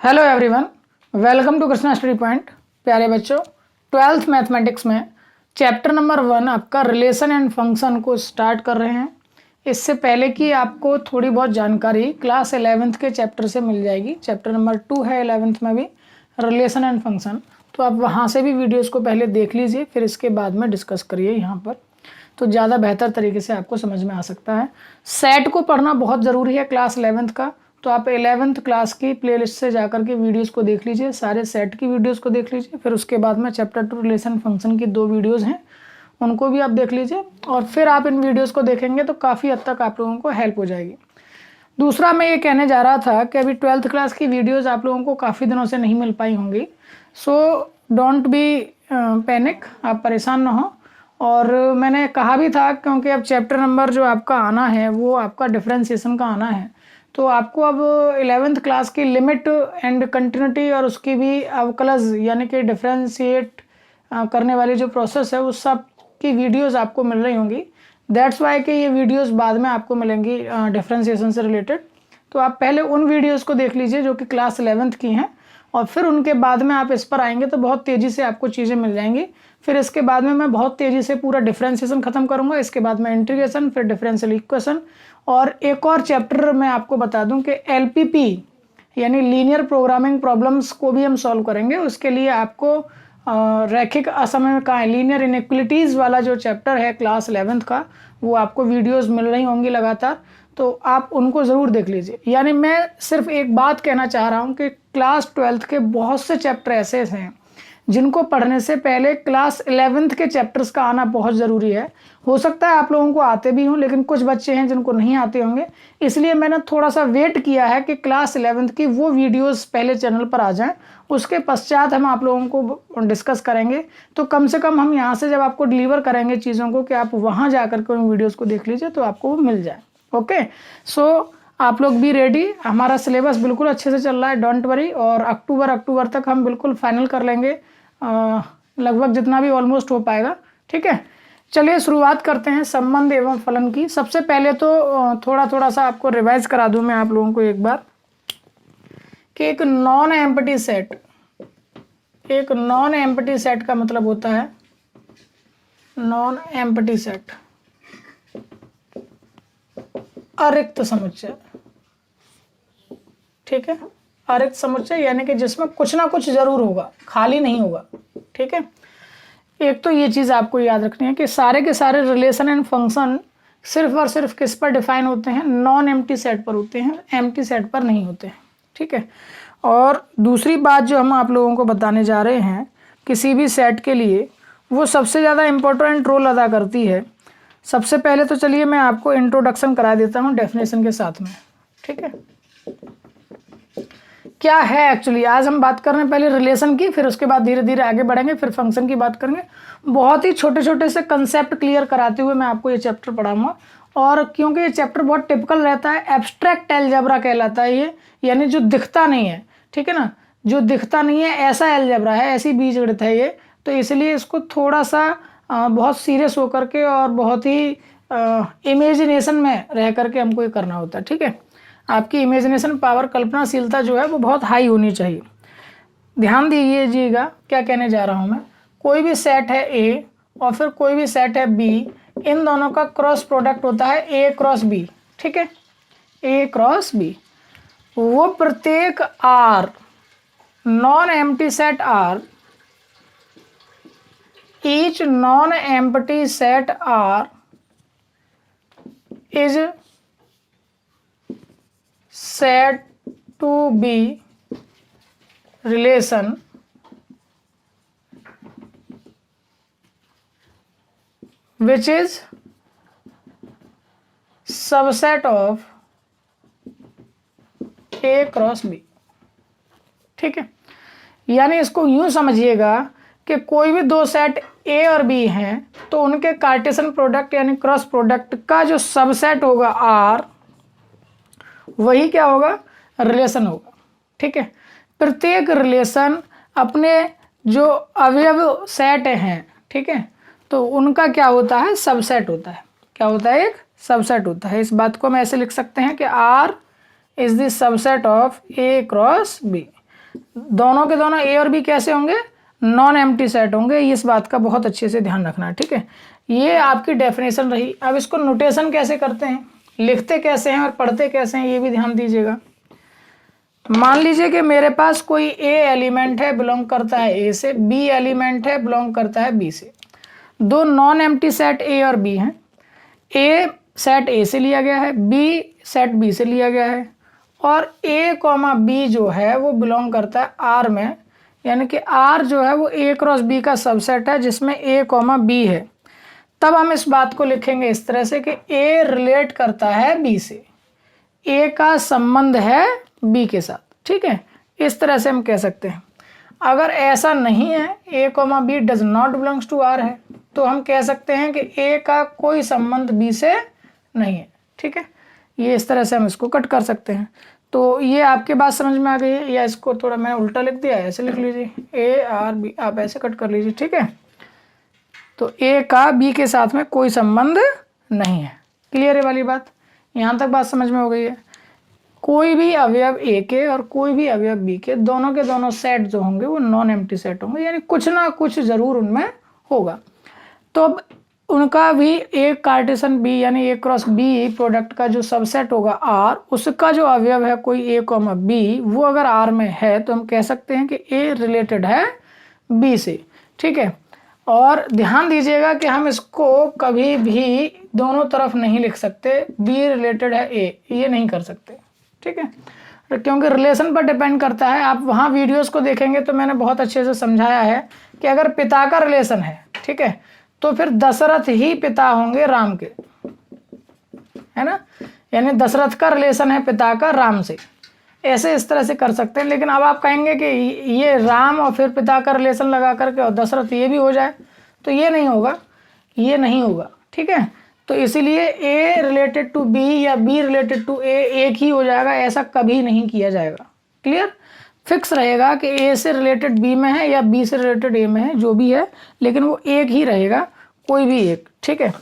Hello everyone, welcome to Krishna study point. प्यारे बच्चों, 12th mathematics में चैप्टर नंबर 1 आपका रिलेशन एंड फंक्शन को स्टार्ट कर रहे हैं। इससे पहले कि आपको थोड़ी बहुत जानकारी क्लास 11th के चैप्टर से मिल जाएगी। चैप्टर नंबर 2 है 11th में भी, रिलेशन एंड फंक्शन। तो आप वहाँ से भी वीडियोज़ को पहले देख लीजिए, फिर इसके बाद में डिस्कस करिए यहाँ पर, तो ज़्यादा बेहतर तरीके से आपको समझ में आ सकता है। सेट को पढ़ना बहुत ज़रूरी है क्लास 11th का, तो आप 11th क्लास की प्लेलिस्ट से जाकर के वीडियोस को देख लीजिए, सारे सेट की वीडियोस को देख लीजिए। फिर उसके बाद में चैप्टर 2 रिलेशन फंक्शन की 2 वीडियोस हैं, उनको भी आप देख लीजिए, और फिर आप इन वीडियोस को देखेंगे तो काफ़ी हद तक आप लोगों को हेल्प हो जाएगी। दूसरा मैं ये कहने जा रहा था कि अभी 12th क्लास की वीडियोज़ आप लोगों को काफ़ी दिनों से नहीं मिल पाई होंगी, सो डोंट बी पैनिक, आप परेशान ना हो। और मैंने कहा भी था, क्योंकि अब चैप्टर नंबर जो आपका आना है वो आपका डिफरेंशिएशन का आना है, तो आपको अब 11th क्लास की लिमिट एंड कंटिन्यूटी और उसकी भी अवकलज यानी कि डिफरेंशिएट करने वाली जो प्रोसेस है उस सब की वीडियोस आपको मिल रही होंगी। दैट्स वाई कि ये वीडियोस बाद में आपको मिलेंगी डिफरेंशिएशन से रिलेटेड। तो आप पहले उन वीडियोस को देख लीजिए जो कि क्लास 11th की हैं, और फिर उनके बाद में आप इस पर आएंगे तो बहुत तेज़ी से आपको चीज़ें मिल जाएंगी। फिर इसके बाद में मैं बहुत तेज़ी से पूरा डिफरेंशिएशन ख़त्म करूँगा, इसके बाद में इंटीग्रेशन, फिर डिफरेंशियल इक्वेशन, और एक और चैप्टर मैं आपको बता दूं कि LPP यानी लीनियर प्रोग्रामिंग प्रॉब्लम्स को भी हम सॉल्व करेंगे। उसके लिए आपको रैखिक असमय का लीनियर इनइक्वलिटीज़ वाला जो चैप्टर है क्लास 11th का, वो आपको वीडियोस मिल रही होंगी लगातार, तो आप उनको ज़रूर देख लीजिए। यानी मैं सिर्फ एक बात कहना चाह रहा हूँ कि क्लास 12th के बहुत से चैप्टर ऐसे हैं जिनको पढ़ने से पहले क्लास 11th के चैप्टर्स का आना बहुत ज़रूरी है। हो सकता है आप लोगों को आते भी हों, लेकिन कुछ बच्चे हैं जिनको नहीं आते होंगे, इसलिए मैंने थोड़ा सा वेट किया है कि क्लास 11th की वो वीडियोस पहले चैनल पर आ जाएं, उसके पश्चात हम आप लोगों को डिस्कस करेंगे। तो कम से कम हम यहाँ से जब आपको डिलीवर करेंगे चीज़ों को, कि आप वहाँ जा कर के उन वीडियोज़ को देख लीजिए तो आपको वो मिल जाए। ओके, सो आप लोग भी रेडी, हमारा सिलेबस बिल्कुल अच्छे से चल रहा है, डोंट वरी। और अक्टूबर तक हम बिल्कुल फाइनल कर लेंगे, लगभग जितना भी ऑलमोस्ट हो पाएगा। ठीक है, चलिए शुरुआत करते हैं संबंध एवं फलन की। सबसे पहले तो थोड़ा सा आपको रिवाइज करा दूं मैं आप लोगों को एक बार, कि एक नॉन एम्प्टी सेट का मतलब होता है, नॉन एम्प्टी सेट अरिक्त समुच्चय। ठीक है, अरिक्त समुच्चय यानी कि जिसमें कुछ ना कुछ जरूर होगा, खाली नहीं होगा। ठीक है, एक तो ये चीज़ आपको याद रखनी है कि सारे के सारे रिलेशन एंड फंक्शन सिर्फ और सिर्फ किस पर डिफाइन होते हैं, नॉन एम्प्टी सेट पर होते हैं, एम्प्टी सेट पर नहीं होते हैं। ठीक है, और दूसरी बात जो हम आप लोगों को बताने जा रहे हैं, किसी भी सेट के लिए वो सबसे ज़्यादा इम्पोर्टेंट रोल अदा करती है। सबसे पहले तो चलिए मैं आपको इंट्रोडक्शन करा देता हूँ डेफिनेशन के साथ में। ठीक है, क्या है एक्चुअली, आज हम बात कर रहे हैं पहले रिलेशन की, फिर उसके बाद धीरे धीरे आगे बढ़ेंगे, फिर फंक्शन की बात करेंगे। बहुत ही छोटे छोटे से कंसेप्ट क्लियर कराते हुए मैं आपको ये चैप्टर पढ़ाऊंगा। और क्योंकि ये चैप्टर बहुत टिपिकल रहता है, एब्स्ट्रैक्ट अलजेब्रा कहलाता है ये, यानी जो दिखता नहीं है। ठीक है ना, जो दिखता नहीं है ऐसा अलजेब्रा है, ऐसी बीजगणित है ये, तो इसलिए इसको थोड़ा सा बहुत सीरियस होकर के और बहुत ही इमेजिनेशन में रह करके हमको ये करना होता है। ठीक है, आपकी इमेजिनेशन पावर, कल्पनाशीलता जो है वो बहुत हाई होनी चाहिए। ध्यान दीजिएगा क्या कहने जा रहा हूँ मैं। कोई भी सेट है A और फिर कोई भी सेट है B, इन दोनों का क्रॉस प्रोडक्ट होता है A क्रॉस B। ठीक है, A क्रॉस B, वो प्रत्येक R non empty set R, each non empty set R is said to be relation which is subset of A cross B। ठीक है, यानी इसको यूं समझिएगा कि कोई भी दो सेट A और B हैं तो उनके कार्टेशियन प्रोडक्ट यानी क्रॉस प्रोडक्ट का जो सबसेट होगा R, वही क्या होगा, रिलेशन होगा। ठीक है, प्रत्येक रिलेशन अपने जो अवयव सेट हैं, ठीक है, तो उनका क्या होता है, सबसेट होता है। क्या होता है, एक सबसेट होता है। इस बात को हम ऐसे लिख सकते हैं कि R is the subset of A cross B। दोनों के दोनों ए और बी कैसे होंगे, नॉन एम्प्टी सेट होंगे। इस बात का बहुत अच्छे से ध्यान रखना है, ठीक है। ये आपकी डेफिनेशन रही। अब इसको नोटेशन कैसे करते हैं, लिखते कैसे हैं और पढ़ते कैसे हैं, ये भी ध्यान दीजिएगा। मान लीजिए कि मेरे पास कोई ए एलिमेंट है, बिलोंग करता है ए से, बी एलिमेंट है, बिलोंग करता है बी से। दो नॉन एम्प्टी सेट ए और बी हैं। ए सेट ए से लिया गया है, बी सेट बी से लिया गया है, और ए कॉमा बी जो है वो बिलोंग करता है आर में, यानी कि आर जो है वो ए क्रॉस बी का सबसेट है जिसमें ए कॉमा बी है। तब हम इस बात को लिखेंगे इस तरह से कि ए रिलेट करता है बी से, ए का संबंध है बी के साथ, ठीक है। इस तरह से हम कह सकते हैं। अगर ऐसा नहीं है, A comma B does not belongs to R है, तो हम कह सकते हैं कि ए का कोई संबंध बी से नहीं है, ठीक है। ये इस तरह से हम इसको कट कर सकते हैं। तो ये आपके बात समझ में आ गई है, या इसको थोड़ा मैंने उल्टा लिख दिया है, ऐसे लिख लीजिए, ए आर बी, आप ऐसे कट कर लीजिए, ठीक है। तो ए का बी के साथ में कोई संबंध नहीं है। क्लियर है वाली बात, यहाँ तक बात समझ में हो गई है। कोई भी अवयव ए के और कोई भी अवयव बी के दोनों सेट जो होंगे वो नॉन एम्प्टी सेट होंगे, यानी कुछ ना कुछ जरूर उनमें होगा। तो अब उनका भी एक कार्टेशन बी यानी ए क्रॉस बी प्रोडक्ट का जो सबसेट होगा आर, उसका जो अवयव है कोई ए कॉमा बी, वो अगर आर में है तो हम कह सकते हैं कि ए रिलेटेड है बी से, ठीक है। और ध्यान दीजिएगा कि हम इसको कभी भी दोनों तरफ नहीं लिख सकते, बी रिलेटेड है ए, ये नहीं कर सकते, ठीक है, क्योंकि रिलेशन पर डिपेंड करता है। आप वहाँ वीडियोस को देखेंगे तो मैंने बहुत अच्छे से समझाया है कि अगर पिता का रिलेशन है, ठीक है, तो फिर दशरथ ही पिता होंगे राम के, है ना, यानी दशरथ का रिलेशन है पिता का राम से, ऐसे इस तरह से कर सकते हैं। लेकिन अब आप कहेंगे कि ये राम और फिर पिता का रिलेशन लगा करके और दशरथ ये भी हो जाए, तो ये नहीं होगा, ये नहीं होगा, ठीक है। तो इसीलिए ए रिलेटेड टू बी या बी रिलेटेड टू ए एक ही हो जाएगा, ऐसा कभी नहीं किया जाएगा। क्लियर, फिक्स रहेगा कि ए से रिलेटेड बी में है या बी से रिलेटेड ए में है, जो भी है, लेकिन वो एक ही रहेगा, कोई भी एक, ठीक है।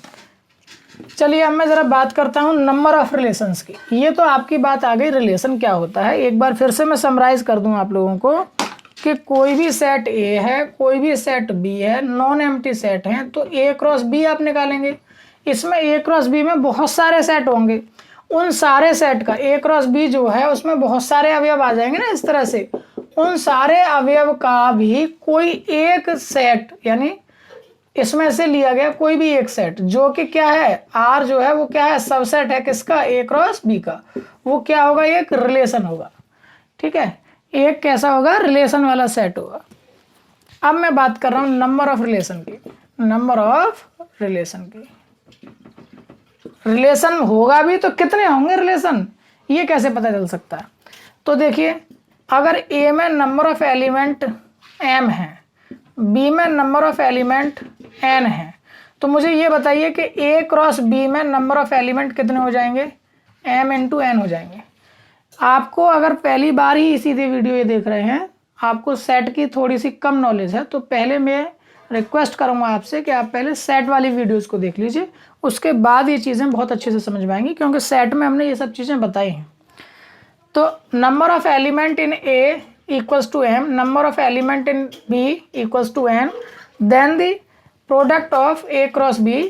चलिए अब मैं ज़रा बात करता हूँ नंबर ऑफ रिलेशंस की। ये तो आपकी बात आ गई रिलेशन क्या होता है। एक बार फिर से मैं समराइज कर दूँ आप लोगों को कि कोई भी सेट ए है, कोई भी सेट बी है, नॉन एम्प्टी सेट हैं, तो ए क्रॉस बी आप निकालेंगे। इसमें ए क्रॉस बी में बहुत सारे सेट होंगे, उन सारे सेट का ए क्रॉस बी जो है उसमें बहुत सारे अवयव आ जाएंगे ना, इस तरह से उन सारे अवयव का भी कोई एक सेट, यानी इसमें से लिया गया कोई भी एक सेट जो कि क्या है, आर जो है वो क्या है, सबसेट है किसका, ए क्रॉस बी का, वो क्या होगा, एक रिलेशन होगा, ठीक है। एक कैसा होगा, रिलेशन वाला सेट होगा। अब मैं बात कर रहा हूँ नंबर ऑफ रिलेशन की। नंबर ऑफ रिलेशन की, रिलेशन होगा भी तो कितने होंगे रिलेशन, ये कैसे पता चल सकता है। तो देखिए, अगर ए में नंबर ऑफ एलिमेंट m है, बी में नंबर ऑफ एलिमेंट n है, तो मुझे ये बताइए कि ए क्रॉस बी में नंबर ऑफ एलिमेंट कितने हो जाएंगे, m इंटू n हो जाएंगे। आपको अगर पहली बार ही सीधे वीडियो ये देख रहे हैं, आपको सेट की थोड़ी सी कम नॉलेज है, तो पहले मैं रिक्वेस्ट करूंगा आपसे कि आप पहले सेट वाली वीडियोस को देख लीजिए, उसके बाद ये चीज़ें बहुत अच्छे से समझ में आएंगी, क्योंकि सेट में हमने ये सब चीज़ें बताई हैं। तो number of element in A equals to m, number of element in b equals to n, then the product of a cross b,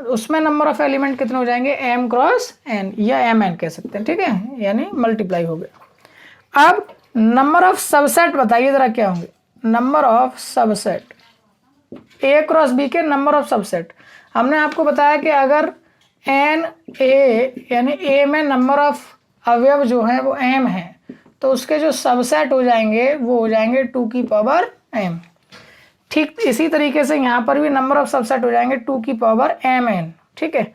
उसमें नंबर ऑफ एलिमेंट कितने हो जाएंगे, m क्रॉस n या mn कह सकते हैं, ठीक है, यानी मल्टीप्लाई हो गया। अब नंबर ऑफ सबसेट बताइए जरा क्या होंगे, number of subset, A cross B के नंबर ऑफ सबसेट। हमने आपको बताया कि अगर एन ए यानी ए में नंबर ऑफ अवयव जो है वो m है, तो उसके जो सबसेट हो जाएंगे वो हो जाएंगे 2 की पावर m। ठीक इसी तरीके से यहाँ पर भी नंबर ऑफ सबसेट हो जाएंगे 2 की पावर mn, ठीक है।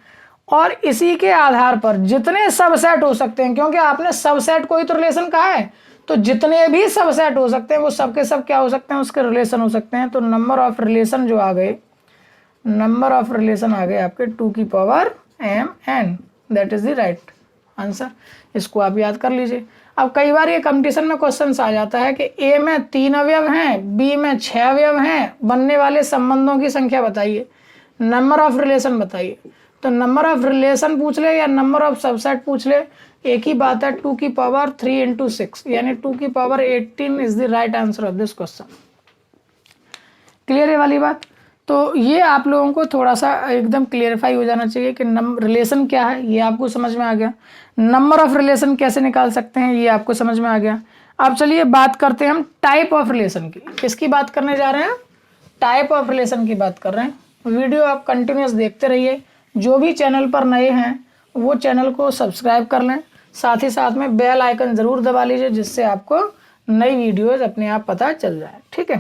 और इसी के आधार पर जितने सबसेट हो सकते हैं, क्योंकि आपने सबसेट को ही तो रिलेशन कहा है, तो जितने भी सबसेट हो सकते हैं वो सबके सब क्या हो सकते हैं, उसके रिलेशन हो सकते हैं। तो नंबर ऑफ रिलेशन जो आ गए, नंबर ऑफ रिलेशन आ गए आपके 2 की power mn, that is the right answer. इसको आप याद कर लीजिए। अब कई बार ये कंपटीशन में क्वेश्चन आ जाता है कि ए में 3 अवयव हैं, बी में 6 अवयव हैं, बनने वाले संबंधों की संख्या बताइए, नंबर ऑफ रिलेशन बताइए। तो नंबर ऑफ रिलेशन पूछ ले या नंबर ऑफ सबसेट पूछ ले, एक ही बात है, 2 की पावर 3 इंटू 6 यानी 2 की power 18 is the right answer of this question. Clear है वाली बात। तो ये आप लोगों को थोड़ा सा एकदम क्लियरिफाई हो जाना चाहिए कि रिलेशन क्या है, ये आपको समझ में आ गया। नंबर ऑफ रिलेशन कैसे निकाल सकते हैं, ये आपको समझ में आ गया। अब चलिए बात करते हैं हम टाइप ऑफ रिलेशन की। किसकी बात करने जा रहे हैं? टाइप ऑफ रिलेशन की बात कर रहे हैं। वीडियो आप कंटिन्यूस देखते रहिए। जो भी चैनल पर नए हैं वो चैनल को सब्सक्राइब कर लें, साथ ही साथ में बेल आइकन ज़रूर दबा लीजिए, जिससे आपको नई वीडियोज़ अपने आप पता चल जाए। ठीक है,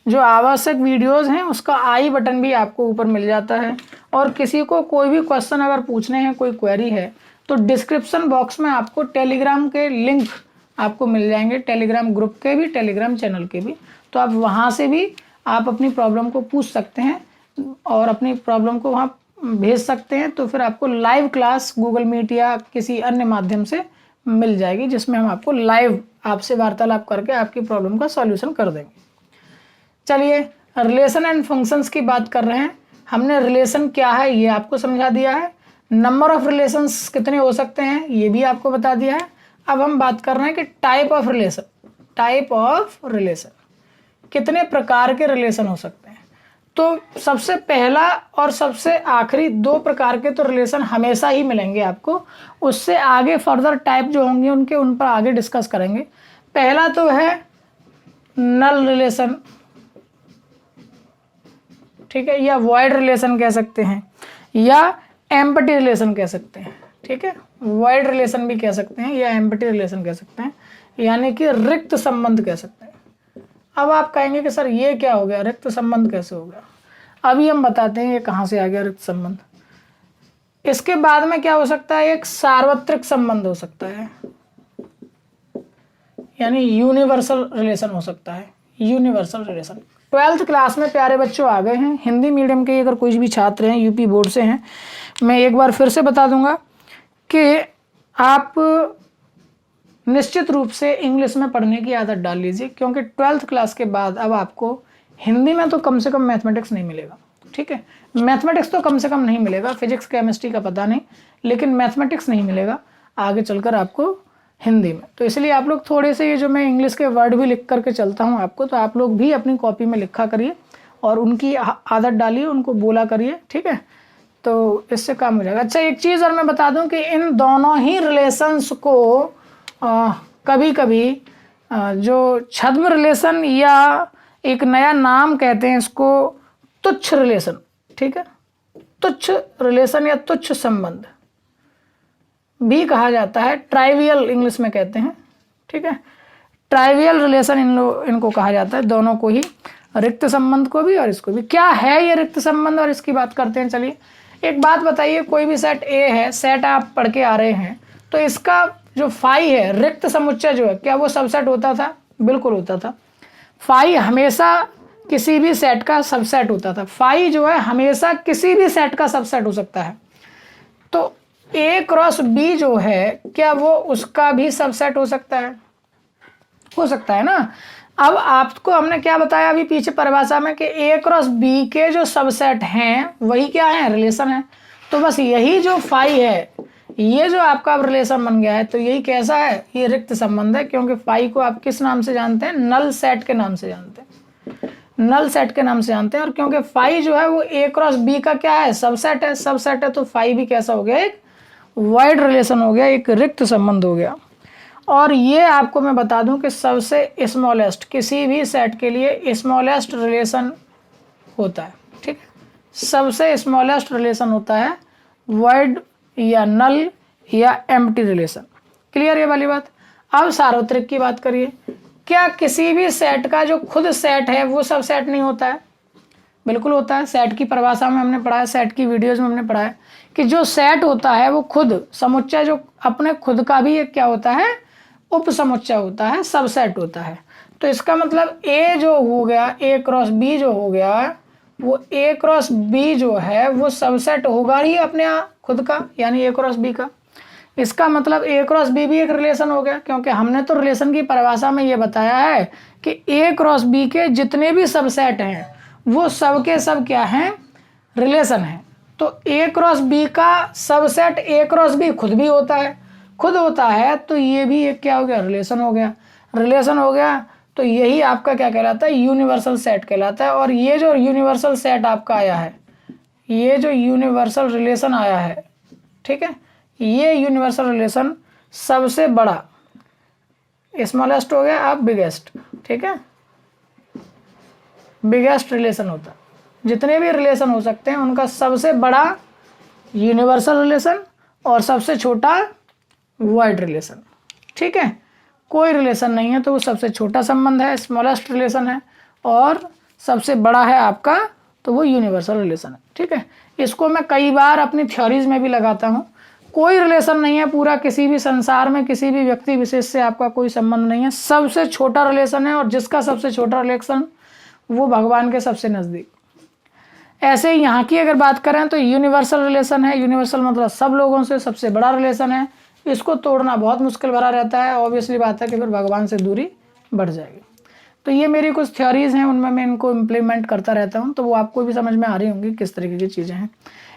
जो आवश्यक वीडियोज़ हैं उसका आई बटन भी आपको ऊपर मिल जाता है। और किसी को कोई भी क्वेश्चन अगर पूछने हैं, कोई क्वेरी है, तो डिस्क्रिप्शन बॉक्स में आपको टेलीग्राम के लिंक आपको मिल जाएंगे, टेलीग्राम ग्रुप के भी, टेलीग्राम चैनल के भी। तो आप वहाँ से भी आप अपनी प्रॉब्लम को पूछ सकते हैं और अपनी प्रॉब्लम को वहाँ भेज सकते हैं। तो फिर आपको लाइव क्लास गूगल मीट या किसी अन्य माध्यम से मिल जाएगी, जिसमें हम आपको लाइव आपसे वार्तालाप करके आपकी प्रॉब्लम का सॉल्यूशन कर देंगे। चलिए रिलेशन एंड फंक्शंस की बात कर रहे हैं। हमने रिलेशन क्या है ये आपको समझा दिया है, नंबर ऑफ रिलेशंस कितने हो सकते हैं ये भी आपको बता दिया है। अब हम बात कर रहे हैं कि type of relation, type of relation, कितने प्रकार के रिलेशन हो सकते हैं। तो सबसे पहला और सबसे आखिरी 2 प्रकार के तो रिलेशन हमेशा ही मिलेंगे आपको। उससे आगे फर्दर टाइप जो होंगे उन पर आगे डिस्कस करेंगे। पहला तो है नल रिलेशन, ठीक है, या वॉइड रिलेशन कह सकते हैं, या एम्प्टी रिलेशन कह सकते हैं। ठीक है, वॉइड रिलेशन भी कह सकते हैं या एम्प्टी रिलेशन कह सकते हैं, यानी कि रिक्त संबंध कह सकते हैं। अब आप कहेंगे कि सर ये क्या हो गया, रिक्त संबंध कैसे हो गया? अभी हम बताते हैं ये कहाँ से आ गया रिक्त संबंध। इसके बाद में क्या हो सकता है, एक सार्वत्रिक संबंध हो सकता है, यानी यूनिवर्सल रिलेशन हो सकता है, यूनिवर्सल रिलेशन। 12th क्लास में प्यारे बच्चों आ गए हैं, हिंदी मीडियम के अगर कोई भी छात्र हैं, यूपी बोर्ड से हैं, मैं एक बार फिर से बता दूंगा कि आप निश्चित रूप से इंग्लिश में पढ़ने की आदत डाल लीजिए, क्योंकि 12th क्लास के बाद अब आपको हिंदी में तो कम से कम मैथमेटिक्स नहीं मिलेगा। ठीक है, मैथमेटिक्स तो कम से कम नहीं मिलेगा, फिजिक्स केमिस्ट्री का पता नहीं, लेकिन मैथमेटिक्स नहीं मिलेगा आगे चलकर आपको हिंदी में। तो इसलिए आप लोग थोड़े से, ये जो मैं इंग्लिश के वर्ड भी लिख करके चलता हूँ आपको, तो आप लोग भी अपनी कॉपी में लिखा करिए और उनकी आदत डालिए, उनको बोला करिए। ठीक है, तो इससे काम हो जाएगा। अच्छा, एक चीज़ और मैं बता दूं कि इन दोनों ही रिलेशंस को कभी कभी जो छद्म रिलेशन या एक नया नाम कहते हैं इसको, तुच्छ रिलेशन। ठीक है, तुच्छ रिलेशन या तुच्छ संबंध भी कहा जाता है, ट्राइवियल इंग्लिश में कहते हैं। ठीक है, ट्राइवियल रिलेशन इनको कहा जाता है, दोनों को ही, रिक्त संबंध को भी और इसको भी। क्या है ये रिक्त संबंध, और इसकी बात करते हैं। चलिए एक बात बताइए, कोई भी सेट ए है, सेट आप पढ़ के आ रहे हैं, तो इसका जो फाई है, रिक्त समुच्चय जो है, क्या वो सबसेट होता था? बिल्कुल होता था। फाई हमेशा किसी भी सेट का सबसेट होता था। फाई जो है हमेशा किसी भी सेट का सबसेट हो सकता है। तो ए क्रॉस बी जो है, क्या वो उसका भी सबसेट हो सकता है? हो सकता है ना। अब आपको हमने क्या बताया अभी पीछे परिभाषा में कि ए क्रॉस बी के जो सबसेट हैं वही क्या है, रिलेशन है। तो बस यही जो फाई है, ये जो आपका अब रिलेशन बन गया है, तो यही कैसा है, ये रिक्त संबंध है। क्योंकि फाई को आप किस नाम से जानते हैं? नल सेट के नाम से जानते हैं, नल सेट के नाम से जानते हैं। और क्योंकि फाई जो है वो ए क्रॉस बी का क्या है, सबसेट है, सबसेट है, तो फाई भी कैसा हो गया, एक वाइड रिलेशन हो गया, एक रिक्त संबंध हो गया। और ये आपको मैं बता दूं कि सबसे स्मॉलेस्ट, किसी भी सेट के लिए स्मॉलेस्ट रिलेशन होता है। ठीक है, सबसे स्मॉलेस्ट रिलेशन होता है वाइड या नल या एम्प्टी रिलेशन। क्लियर ये वाली बात। अब सार्वत्रिक की बात करिए। क्या किसी भी सेट का जो खुद सेट है वो सब सेट नहीं होता है? बिल्कुल होता है। सेट की परिभाषा में हमने पढ़ा है, सेट की वीडियोज में हमने पढ़ा है कि जो सेट होता है वो खुद समुच्चय, जो अपने खुद का भी एक क्या होता है, उप समुच्चय होता है, सबसेट होता है। तो इसका मतलब ए जो हो गया, ए क्रॉस बी जो हो गया, वो ए क्रॉस बी जो है वो सबसेट होगा ही अपने खुद का, यानी ए क्रॉस बी का। इसका मतलब ए क्रॉस बी भी एक रिलेशन हो गया, क्योंकि हमने तो रिलेशन की परिभाषा में ये बताया है कि ए क्रॉस बी के जितने भी सबसेट हैं वो सब के सब क्या हैं, रिलेशन हैं। तो ए क्रॉस बी का सबसेट ए क्रॉस बी खुद भी होता है, खुद होता है, तो ये भी एक क्या हो गया, रिलेशन हो गया। रिलेशन हो गया तो यही आपका क्या कहलाता है, यूनिवर्सल सेट कहलाता है। और ये जो यूनिवर्सल सेट आपका आया है, ये जो यूनिवर्सल रिलेशन आया है, ठीक है, ये यूनिवर्सल रिलेशन सबसे बड़ा, स्मॉलेस्ट हो गया आप बिगेस्ट, ठीक है, बिगेस्ट रिलेशन होता है। जितने भी रिलेशन हो सकते हैं उनका सबसे बड़ा यूनिवर्सल रिलेशन और सबसे छोटा वाइड रिलेशन, ठीक है। कोई रिलेशन नहीं है तो वो सबसे छोटा संबंध है, स्मॉलेस्ट रिलेशन है, और सबसे बड़ा है आपका तो वो यूनिवर्सल रिलेशन है, ठीक है। इसको मैं कई बार अपनी थ्योरीज में भी लगाता हूँ। कोई रिलेशन नहीं है पूरा किसी भी संसार में, किसी भी व्यक्ति विशेष से आपका कोई संबंध नहीं है, सबसे छोटा रिलेशन है, और जिसका सबसे छोटा रिलेशन वो भगवान के सबसे नज़दीक। ऐसे ही यहाँ की अगर बात करें तो यूनिवर्सल रिलेशन है, यूनिवर्सल मतलब सब लोगों से सबसे बड़ा रिलेशन है, इसको तोड़ना बहुत मुश्किल भरा रहता है। ऑब्वियसली बात है कि फिर भगवान से दूरी बढ़ जाएगी। तो ये मेरी कुछ थ्योरीज हैं, उनमें मैं इनको इम्प्लीमेंट करता रहता हूँ, तो वो आपको भी समझ में आ रही होंगी किस तरीके की चीज़ें हैं।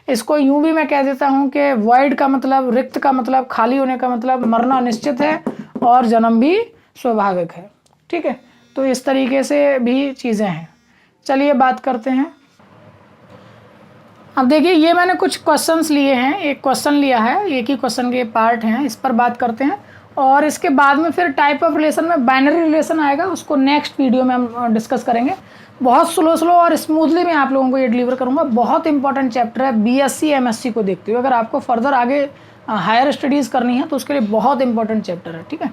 इसको यूं भी मैं कह देता हूँ कि वॉइड का मतलब, रिक्त का मतलब, खाली होने का मतलब मरना निश्चित है और जन्म भी स्वाभाविक है, ठीक है। तो इस तरीके से भी चीज़ें हैं। चलिए बात करते हैं। अब देखिए ये मैंने कुछ क्वेश्चंस लिए हैं, एक क्वेश्चन लिया है, एक ही क्वेश्चन के पार्ट हैं, इस पर बात करते हैं। और इसके बाद में फिर टाइप ऑफ रिलेशन में बाइनरी रिलेशन आएगा, उसको नेक्स्ट वीडियो में हम डिस्कस करेंगे। बहुत स्लो और स्मूथली मैं आप लोगों को ये डिलीवर करूँगा। बहुत इंपॉर्टेंट चैप्टर है, बीएससी एमएससी को देखते हुए अगर आपको फर्दर आगे हायर स्टडीज़ करनी है तो उसके लिए बहुत इंपॉर्टेंट चैप्टर है, ठीक है।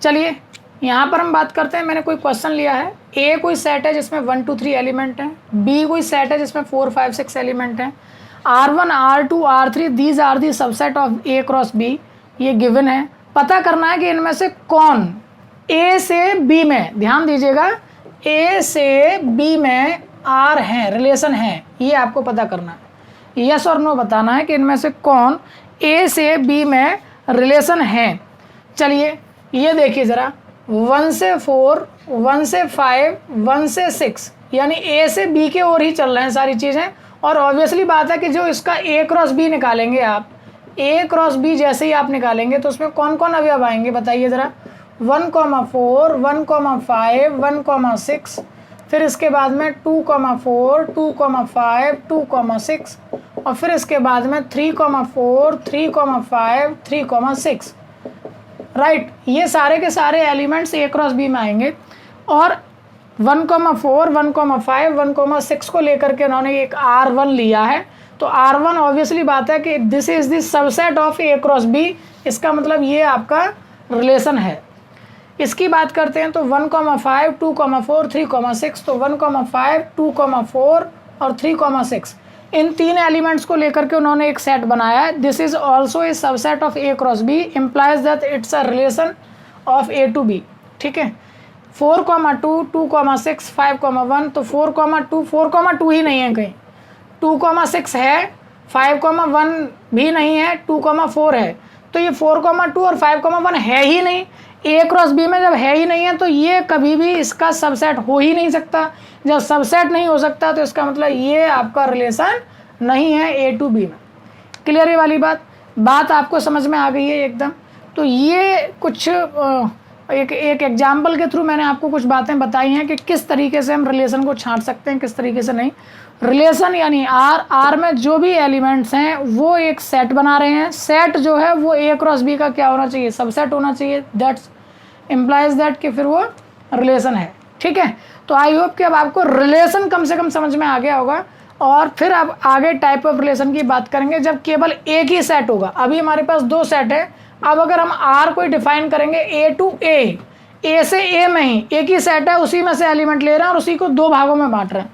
चलिए यहाँ पर हम बात करते हैं। मैंने कोई क्वेश्चन लिया है, ए कोई सेट है जिसमें 1 2 3 एलिमेंट हैं, बी कोई सेट है जिसमें 4 5 6 एलिमेंट हैं, R1 R2 R3 these are the subset of A cross B, ये गिवन है। पता करना है कि इनमें से कौन ए से बी में, ध्यान दीजिएगा, ए से बी में आर हैं, रिलेशन है, ये आपको पता करना है। यस और नो बताना है कि इनमें से कौन ए से बी में रिलेशन है। चलिए ये देखिए ज़रा, 1 से 4, 1 से 5, 1 से 6, यानी ए से बी के ओर ही चल रहे हैं सारी चीज़ें। और ऑब्वियसली बात है कि जो इसका ए क्रॉस बी निकालेंगे आप, ए क्रॉस बी जैसे ही आप निकालेंगे तो उसमें कौन कौन अवयव आएंगे बताइए ज़रा। 1, 4, 1, 5, 1, 6, फिर इसके बाद में 2, 4, 2, 5, 2, 6, और फिर इसके बाद में 3, 4, 3, 5, 3, 6, राइट। ये सारे के सारे एलिमेंट्स ए क्रॉस बी में आएंगे। और 1, 4, 1, 5, 1, 6 को लेकर के उन्होंने एक R1 लिया है। तो R1 ऑब्वियसली बात है कि this is the subset of A cross B, इसका मतलब ये आपका रिलेशन है। इसकी बात करते हैं तो 1, 5, 2, 4, 3, 6, तो 1, 5, 2, 4 और 3, 6, इन तीन एलिमेंट्स को लेकर के उन्होंने एक सेट बनाया है। This is also a subset of A cross B, implies that it's a relation of A to B, ठीक है। 4, 2, 2, 6, 5, 1, तो 4, 2 ही नहीं है कहीं, 2, 6 है, 5, 1 भी नहीं है, 2, 4 है, तो ये 4, 2 और 5, 1 है ही नहीं। ए क्रॉस बी में जब है ही नहीं है तो ये कभी भी इसका सबसेट हो ही नहीं सकता। जब सबसेट नहीं हो सकता तो इसका मतलब ये आपका रिलेशन नहीं है ए टू बी में। क्लियर है वाली बात आपको समझ में आ गई है एकदम। तो ये कुछ एक एग्जाम्पल के थ्रू मैंने आपको कुछ बातें बताई हैं कि किस तरीके से हम रिलेशन को छांट सकते हैं, किस तरीके से नहीं। रिलेशन यानी आर में जो भी एलिमेंट्स हैं वो एक सेट बना रहे हैं। सेट जो है वो ए क्रॉस बी का क्या होना चाहिए, सबसेट होना चाहिए। दैट्स इम्प्लाइज दैट कि फिर वो रिलेशन है, ठीक है। तो आई होप कि अब आपको रिलेशन कम से कम समझ में आ गया होगा। और फिर अब आगे टाइप ऑफ रिलेशन की बात करेंगे जब केवल एक ही सेट होगा। अभी हमारे पास दो सेट है, अब अगर हम आर को डिफाइन करेंगे ए टू ए से ए में ही एक ही सेट है, उसी में से एलिमेंट ले रहे हैं और उसी को दो भागों में बांट रहे हैं,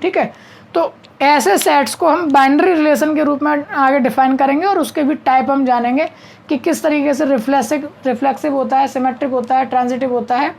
ठीक है। तो ऐसे सेट्स को हम बाइनरी रिलेशन के रूप में आगे डिफाइन करेंगे और उसके भी टाइप हम जानेंगे कि किस तरीके से रिफ्लेक्सिव होता है, सिमेट्रिक होता है, ट्रांजिटिव होता है।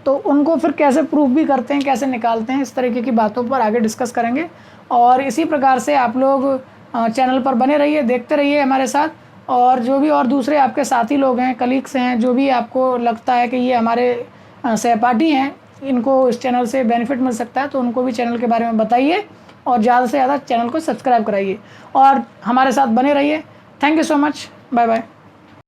तो उनको फिर कैसे प्रूफ भी करते हैं, कैसे निकालते हैं, इस तरीके की बातों पर आगे डिस्कस करेंगे। और इसी प्रकार से आप लोग चैनल पर बने रहिए, देखते रहिए हमारे साथ। और जो भी और दूसरे आपके साथी लोग हैं, कलीग्स हैं, जो भी आपको लगता है कि ये हमारे सहपाठी हैं, इनको इस चैनल से बेनिफिट मिल सकता है, तो उनको भी चैनल के बारे में बताइए और ज़्यादा से ज़्यादा चैनल को सब्सक्राइब कराइए और हमारे साथ बने रहिए। Thank you so much, bye bye.